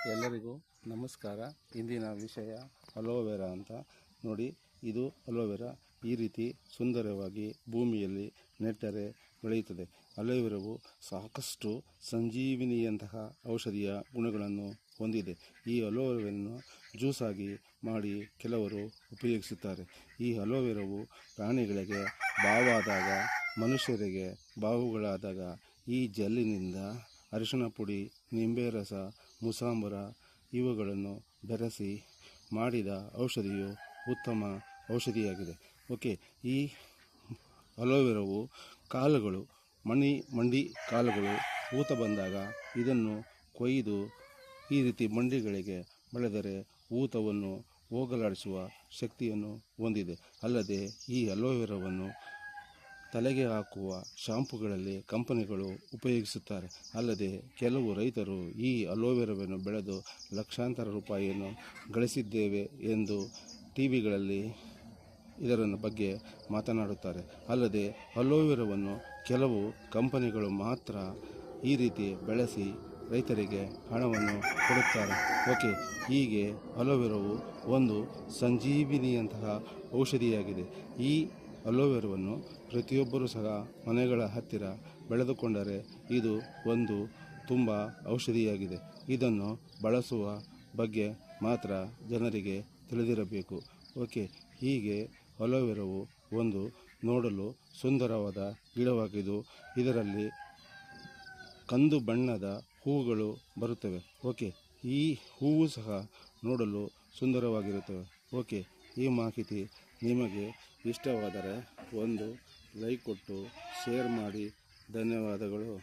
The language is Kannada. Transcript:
ಎಲ್ಲರಿಗೂ ನಮಸ್ಕಾರ. ಇಂದಿನ ವಿಷಯ ಅಲೋವೆರಾ ಅಂತ. ನೋಡಿ, ಇದು ಅಲೋವೆರಾ ಈ ರೀತಿ ಸುಂದರವಾಗಿ ಭೂಮಿಯಲ್ಲಿ ನೆಟ್ಟರೆ ಬೆಳೆಯುತ್ತದೆ. ಅಲೋವೆರಾವು ಸಾಕಷ್ಟು ಸಂಜೀವಿನಿಯಂತಹ ಔಷಧೀಯ ಗುಣಗಳನ್ನು ಹೊಂದಿದೆ. ಈ ಅಲೋವೆರಾವನ್ನು ಜ್ಯೂಸಾಗಿ ಮಾಡಿ ಕೆಲವರು ಉಪಯೋಗಿಸುತ್ತಾರೆ. ಈ ಅಲೋವೆರಾವು ಪ್ರಾಣಿಗಳಿಗೆ ಬಾವಾದಾಗ, ಮನುಷ್ಯರಿಗೆ ಬಾವುಗಳಾದಾಗ ಈ ಜೆಲ್ಲಿನಿಂದ ಅರಿಶಿಣ ಪುಡಿ, ನಿಂಬೆ ರಸ, ಮುಸಾಂಬರ ಇವುಗಳನ್ನು ಬೆರೆಸಿ ಮಾಡಿದ ಔಷಧಿಯು ಉತ್ತಮ ಔಷಧಿಯಾಗಿದೆ. ಓಕೆ, ಈ ಅಲೋವೆರಾವು ಕಾಲುಗಳು, ಮಂಡಿ ಕಾಲುಗಳು ಊತ ಬಂದಾಗ ಇದನ್ನು ಕೊಯ್ದು ಈ ರೀತಿ ಮಂಡಿಗಳಿಗೆ ಬೆಳೆದರೆ ಊತವನ್ನು ಹೋಗಲಾಡಿಸುವ ಶಕ್ತಿಯನ್ನು ಹೊಂದಿದೆ. ಅಲ್ಲದೆ ಈ ಅಲೋವೆರಾವನ್ನು ತಲೆಗೆ ಹಾಕುವ ಶಾಂಪುಗಳಲ್ಲಿ ಕಂಪನಿಗಳು ಉಪಯೋಗಿಸುತ್ತಾರೆ. ಅಲ್ಲದೆ ಕೆಲವು ರೈತರು ಈ ಅಲೋವೆರಾವನ್ನು ಬೆಳೆದು ಲಕ್ಷಾಂತರ ರೂಪಾಯಿಯನ್ನು ಗಳಿಸಿದ್ದೇವೆ ಎಂದು ಟಿವಿಗಳಲ್ಲಿ ಇದರ ಬಗ್ಗೆ ಮಾತನಾಡುತ್ತಾರೆ. ಅಲ್ಲದೆ ಅಲೋವೆರಾವನ್ನು ಕೆಲವು ಕಂಪನಿಗಳು ಮಾತ್ರ ಈ ರೀತಿ ಬೆಳೆಸಿ ರೈತರಿಗೆ ಹಣವನ್ನು ಕೊಡುತ್ತಾರೆ. ಓಕೆ, ಹೀಗೆ ಅಲೋವೆರಾವು ಒಂದು ಸಂಜೀವಿನಿಯಂತಹ ಔಷಧಿಯಾಗಿದೆ. ಈ ಅಲೋವೆರಾವನ್ನು ಪ್ರತಿಯೊಬ್ಬರೂ ಸಹ ಮನೆಗಳ ಹತ್ತಿರ ಬೆಳೆದುಕೊಂಡರೆ ಇದು ಒಂದು ತುಂಬ ಔಷಧಿಯಾಗಿದೆ. ಇದನ್ನು ಬಳಸುವ ಬಗ್ಗೆ ಮಾತ್ರ ಜನರಿಗೆ ತಿಳಿದಿರಬೇಕು. ಓಕೆ, ಹೀಗೆ ಅಲೋವೆರಾವು ಒಂದು ನೋಡಲು ಸುಂದರವಾದ ಗಿಡವಾಗಿದ್ದು ಇದರಲ್ಲಿ ಕಂದು ಬಣ್ಣದ ಹೂವುಗಳು ಬರುತ್ತವೆ. ಓಕೆ, ಈ ಹೂವು ಸಹ ನೋಡಲು ಸುಂದರವಾಗಿರುತ್ತವೆ. ಓಕೆ, ಈ ಮಾಹಿತಿ ನಿಮಗೆ ಇಷ್ಟವಾದರೆ ಒಂದು ಲೈಕ್ ಕೊಟ್ಟು ಶೇರ್ ಮಾಡಿ. ಧನ್ಯವಾದಗಳು.